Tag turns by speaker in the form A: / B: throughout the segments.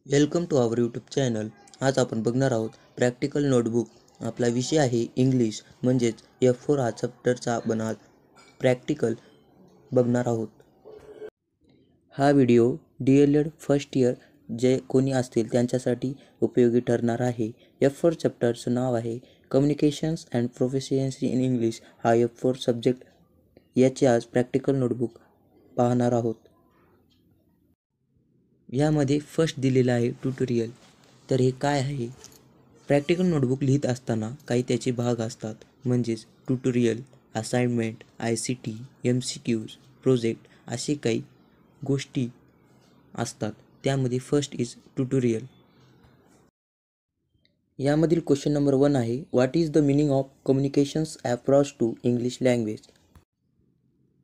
A: Welcome to our YouTube channel. आज आपण बघणार आहोत प्रॅक्टिकल नोटबुक. आपला विषय आहे इंग्लिश म्हणजेच F4 हा चॅप्टरचा आपण आज प्रॅक्टिकल बघणार आहोत. हा व्हिडिओ DLED फर्स्ट इयर जे कोणी असतील त्यांच्यासाठी उपयोगी ठरणार आहे. F4 चॅप्टरचं नाव आहे communications and proficiency in English. हा F4 सब्जेक्ट याचे आज प्रॅक्टिकल नोटबुक पाहणार आहोत. यामध्ये फर्स्ट दिलेला आहे ट्युटोरियल. तर हे काय आहे? प्रॅक्टिकल नोटबुक लिहित असताना काही त्याचे भाग असतात, म्हणजेच tutorial, assignment, ICT, MCQs, project असे काही गोष्टी असतात. त्यामध्ये फर्स्ट इज ट्युटोरियल. यामधील क्वेश्चन नंबर 1 आहे, what is the meaning of communications approach to English language?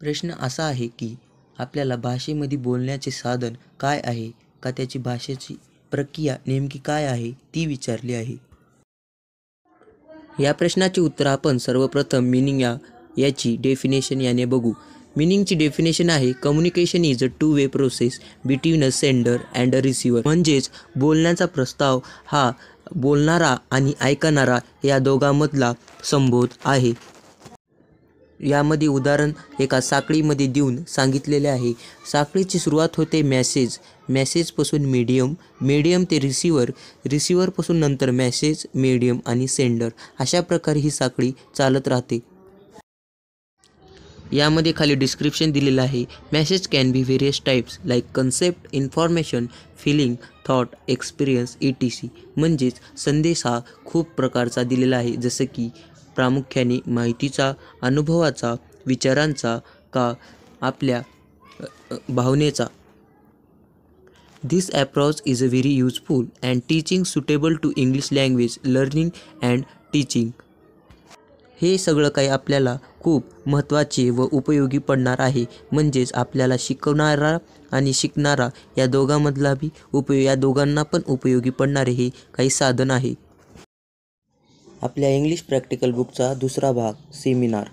A: प्रश्न असा आहे की आपल्याला भाषेमध्ये बोलण्याचे साधन काय आहे का त्याची भाषेची प्रक्रिया नेमकी काय आहे ती विचारली आहे. या प्रश्नाचे उत्तर आपण सर्वप्रथम मीनिंग याची डेफिनेशन याने बघू. मीनिंगची डेफिनेशन आहे communication is a two way process between a sender and a receiver. म्हणजेच बोलण्याचा प्रस्ताव हा बोलणारा आणि ऐकणारा या दोघांमधला संबोध आहे. यामध्ये उदाहरण एका साखळीमध्ये देऊन सांगितलेले आहे. साखळीची सुरुवात होते मेसेजपासून मीडियम ते रिसिव्हरपासून नंतर मेसेज, मीडियम आणि सेंडर अशा प्रकारे ही साखळी चालत राहते. यामध्ये खाली डिस्क्रिप्शन दिलेलं आहे. Message can be various types like concept, information, feeling, thought, experience etc. म्हणजेच संदेश हा खूप प्रकारचा दिलेला आहे, जसं की प्रामुख्याने माहितीचा, अनुभवाचा, विचारांचा का आपल्या भावनेचा. This approach is a very useful and teaching suitable to English language learning and teaching. हे सगळं काही आपल्याला खूप महत्त्वाचे व उपयोगी पडणार आहे. म्हणजेच आपल्याला शिकवणारा आणि शिकणारा या दोघांमधला बी या दोघांना पण उपयोगी पडणारे हे काही साधन आहे. आपल्या इंग्लिश प्रॅक्टिकल बुकचा दुसरा भाग सेमिनार.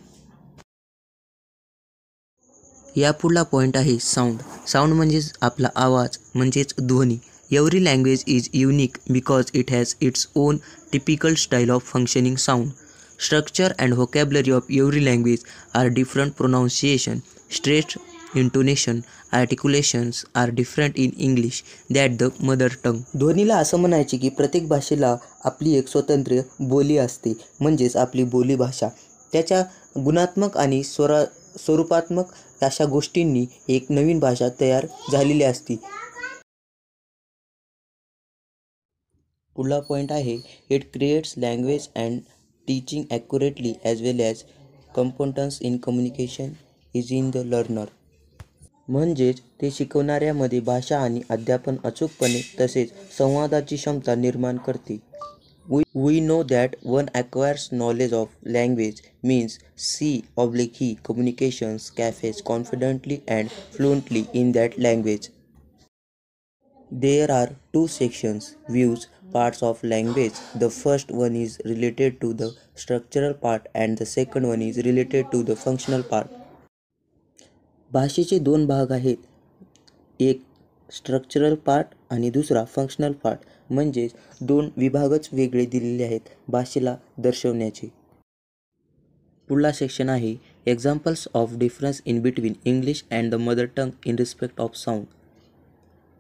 A: या पुढला पॉईंट आहे साऊंड म्हणजेच आपला आवाज म्हणजेच ध्वनी. Every language is unique because it has its own typical style of functioning sound. Structure and vocabulary of every language are different. Pronunciation, stress, intonation, articulations are different in English than the mother tongue. ध्वनीला असं म्हणायचे की प्रत्येक भाषेला आपली एक स्वतंत्र बोली असते, म्हणजेच आपली बोलीभाषा. त्याच्या गुणात्मक आणि स्वरूपात्मक अशा गोष्टींनी एक नवीन भाषा तयार झालेली असते. पुढला पॉईंट आहे, it creates language and teaching accurately as well as competence in communication is in the learner. म्हणजेच ते शिकवणाऱ्यामध्ये भाषा आणि अध्यापन अचूकपणे तसेच संवादाची क्षमता निर्माण करते. We know that one acquires knowledge of language means he communications cafes confidently and fluently in that language. There are two sections, views, parts of language. The first one is related to the structural part and the second one is related to the functional part. भाषेचे दोन भाग आहेत, एक structural part आणि दुसरा functional part. म्हणजेच दोन विभागच वेगळे दिलेले आहेत भाषेला दर्शवण्याचे. पुढला सेक्शन आहे examples of difference in between English and the mother tongue in respect of sound.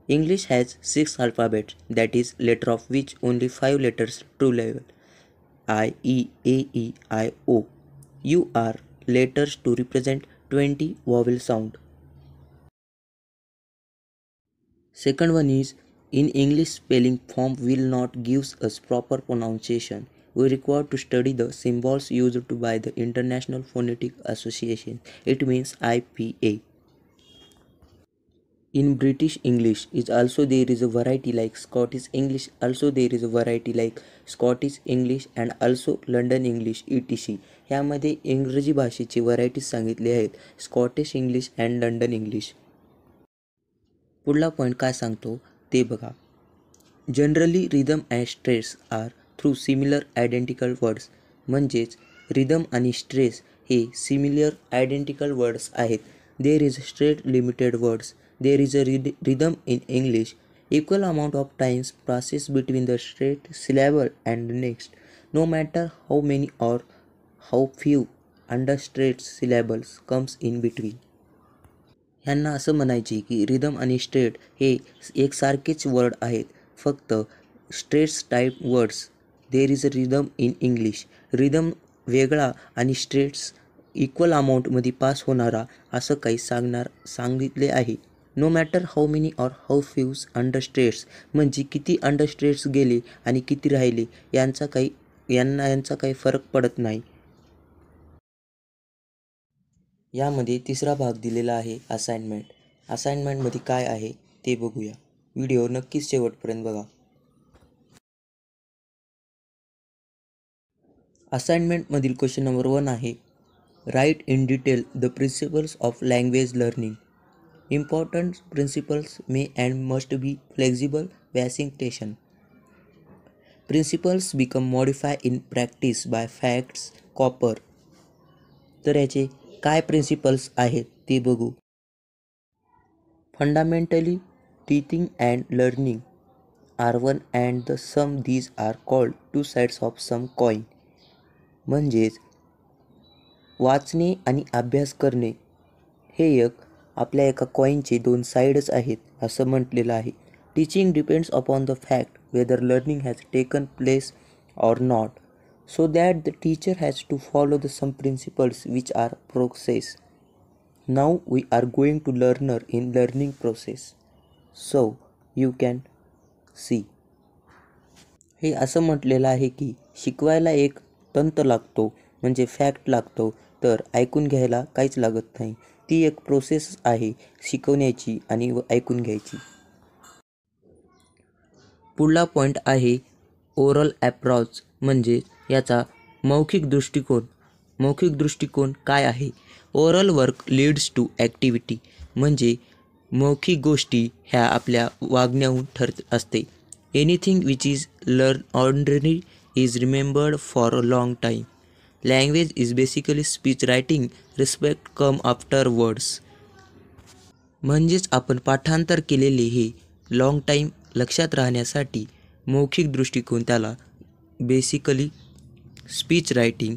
A: English has 6 alphabets, that is, letter of which only 5 letters true level, I, E, A, E, I, O. U are letters to represent 20 vowel sound. Second one is, in English spelling form will not gives us proper pronunciation. We require to study the symbols used by the International Phonetic Association. It means IPA. In British English is also there is a variety like Scottish English, also there is a variety like Scottish English and also London English etc. यामध्ये इंग्रजी भाषेची varieties सांगितली आहेत, Scottish English and London English. पुढला point काय सांगतो ते बघा. Generally rhythm and stress are through similar identical words. म्हणजेच रिदम आणि स्ट्रेस हे सिमिलर आयडेंटिकल वर्ड्स आहेत. There is straight limited words. There is a rhythm in English Equal amount of times passes between the straight syllable and the next, no matter how many or how few understraight syllables comes in between. ह्यांना असं म्हणायचे की rhythm आणि straight हे एकसारखेच word आहेत, फक्त straights type words. There is a rhythm in English. Rhythm वेगळा आणि स्ट्रेट्स इक्वल अमाऊंटमध्ये पास होणारा असं काही सांगितले आहे. No matter how many or how fuse understates, म्हणजे किती अंडरस्ट्रेट्स गेले आणि किती राहिले यांचा काही फरक पडत नाही. यामध्ये तिसरा भाग दिलेला आहे असाइनमेंट. असाइनमेंटमध्ये काय आहे ते बघूया. व्हिडिओ नक्कीच शेवटपर्यंत बघा. असाइनमेंटमधील क्वेश्चन नंबर 1 आहे, write in detail the principles of language learning. Important principles may and must be flexible वॅसिंगटेशन. Principles become modify in practice by facts copper. तर याचे काय प्रिन्सिपल्स आहेत ते बघू. Fundamentally teaching and learning are one and the same these are called two sides of same coin. म्हणजेच वाचणे आणि अभ्यास करणे हे आपल्या एका कॉईनचे दोन साइड्स आहेत असं म्हटलेलं आहे. Teaching depends upon the fact whether learning has taken place or not, so that the teacher has to follow the some principles which are process. Now we are going to learner in learning process, so you can see. हे असं म्हटलेलं आहे की शिकवायला एक तंत्र लागतो म्हणजे फॅक्ट लागतो, तर ऐकून घ्यायला काहीच लागत नाही. ती एक प्रोसेस आहे शिकवण्याची आणि ऐकून घ्यायची. पुढला पॉईंट आहे ओरल अप्रोच, म्हणजे याचा मौखिक दृष्टिकोन. मौखिक दृष्टिकोन काय आहे? Oral work leads to activity, म्हणजे मौखिक गोष्टी ह्या आपल्या वागण्याहून ठरत असते. Anything which is learn ordinary is remembered for a long time. Language is basically speech writing, respect come after words. म्हणजेच आपण पाठांतर केलेले हे लाँग टाईम लक्षात राहण्यासाठी मौखिक दृष्टिकोन त्याला basically speech writing,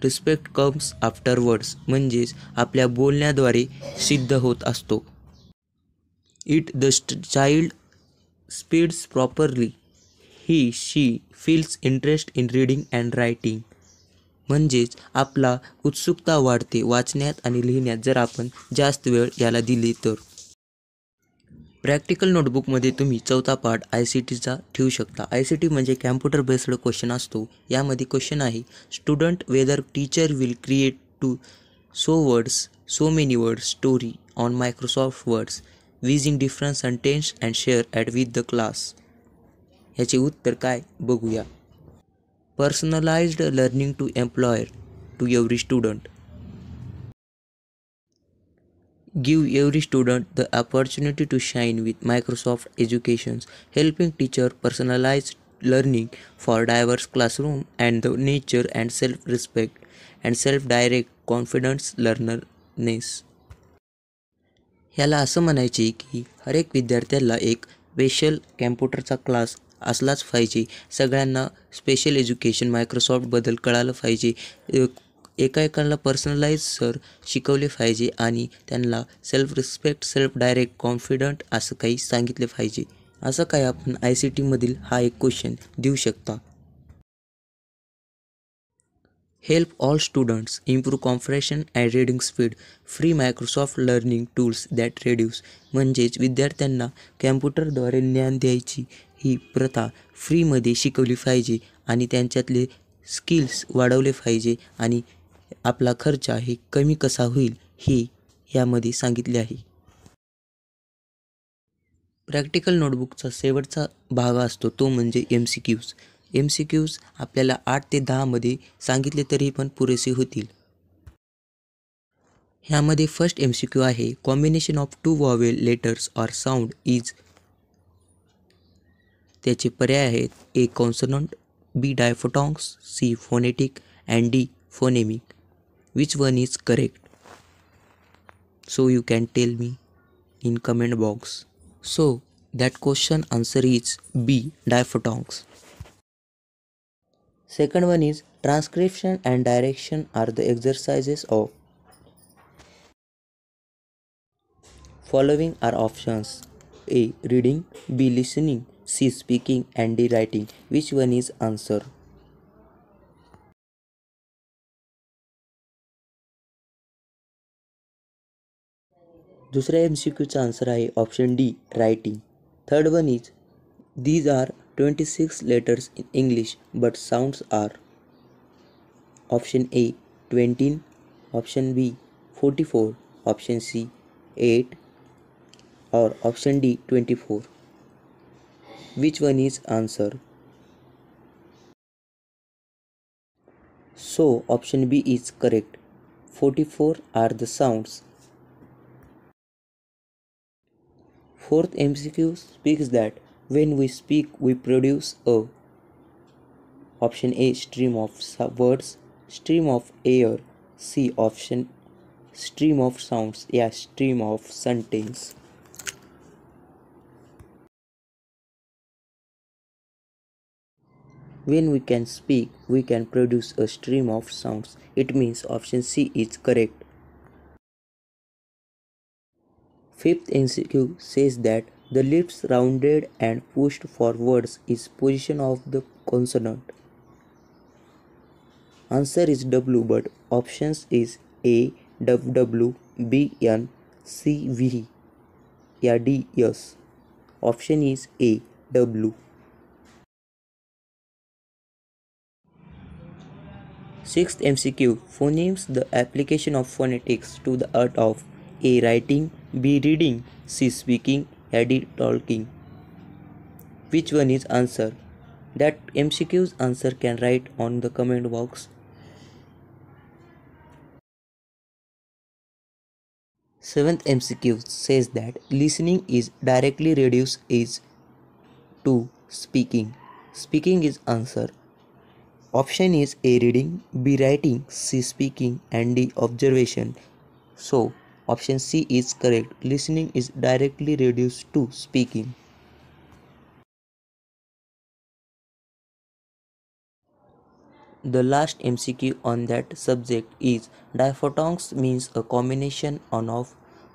A: respect comes after words, म्हणजेच आपल्या बोलण्याद्वारे सिद्ध होत असतो. It the child speeds properly, he she feels interest in reading and writing. म्हणजेच आपला उत्सुकता वाढते वाचण्यात आणि लिहिण्यात जर आपण जास्त वेळ याला दिली तर. प्रॅक्टिकल नोटबुकमध्ये तुम्ही चौथा पार्ट ICTचा ठेवू शकता. ICT म्हणजे कॅम्प्युटर बेस्ड क्वेश्चन असतो. यामध्ये क्वेश्चन आहे, student whether teacher will create to so many words story on Microsoft words using different sentence and share at with the class. ह्याचे उत्तर काय बघूया. Personalised learning to employer to every student. Give every student the opportunity to shine with Microsoft Education, helping teacher personalize learning for diverse classroom and the nature and self-respect and self-direct confidence learnerness. ह्याला असं म्हणायचे की हर एक विद्यार्थ्याला एक special कॅम्प्युटरचा class असलाच पाहिजे. सगळ्यांना स्पेशल एज्युकेशन मायक्रोसॉफ्टबद्दल कळालं पाहिजे. एकाला पर्सनलाइज सर शिकवले पाहिजे आणि त्यांना self respect, self direct, confident असं काही सांगितले पाहिजे. असं काही आपण ICTमधील हा एक क्वेश्चन देऊ शकता. Help all students improve compression and reading speed, free Microsoft learning tools that reduce. म्हणजेच विद्यार्थ्यांना कॅम्प्युटरद्वारे ज्ञान द्यायची ही प्रथा फ्रीमध्ये शिकवली पाहिजे आणि त्यांच्यातले स्किल्स वाढवले पाहिजे आणि आपला खर्च हे कमी कसा होईल हे यामध्ये सांगितले आहे. प्रॅक्टिकल नोटबुकचा शेवटचा भाग असतो तो म्हणजे MCQs. MCQs आपल्याला 8 ते 10 मध्ये सांगितले तरी पण पुरेसे होतील. ह्यामध्ये फर्स्ट MCQ आहे, combination of 2 vowel letters or sound is. त्याचे पर्याय आहेत, A consonant, B diphthongs, C phonetic and D phonemic. Which one is correct? So you can tell me in comment box. So That question answer is B. Diphthongs. Second one is transcription and direction are the exercises of following are options: A. Reading, B. Listening, C. Speaking and D. Writing. Which one is answer? दुसऱ्या MCQचा answer आहे option D writing. Third one is these are 26 letters in English but sounds are option A 20, option B 44, option C 8 or option D 24. Which one is answer? So option B is correct. 44 are the sounds. Fourth MCQ speaks that when we speak we produce a option A stream of words, stream of air, C option stream of sounds, yeah stream of sentence. When we can speak we can produce a stream of sounds. It means option C is correct. Fifth MCQ says that the lips rounded and pushed forwards is position of the consonant. Answer is W, but options is A W, B N, C V, या D S. Option is A W. Sixth MCQ phonemes the application of phonetics to the art of A writing, B reading, C speaking, and D talking. Which one is answer? That MCQ's answer can write on the comment box. Seventh MCQ says that listening is directly reduced is to speaking. Speaking is answer. Option is A reading, B writing, C speaking and D observation. So option C is correct. Listening is directly reduced to speaking. The last MCQ on that subject is diphthongs means a combination of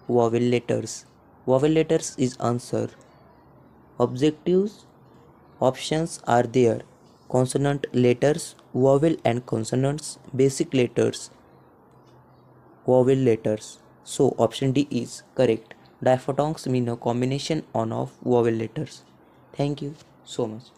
A: vowel letters. Vowel letters is answer. Objectives options are there: consonant letters, vowel and consonants, basic letters, vowel letters. So option D is correct. Diphthongs mean a combination of vowel letters. Thank you so much.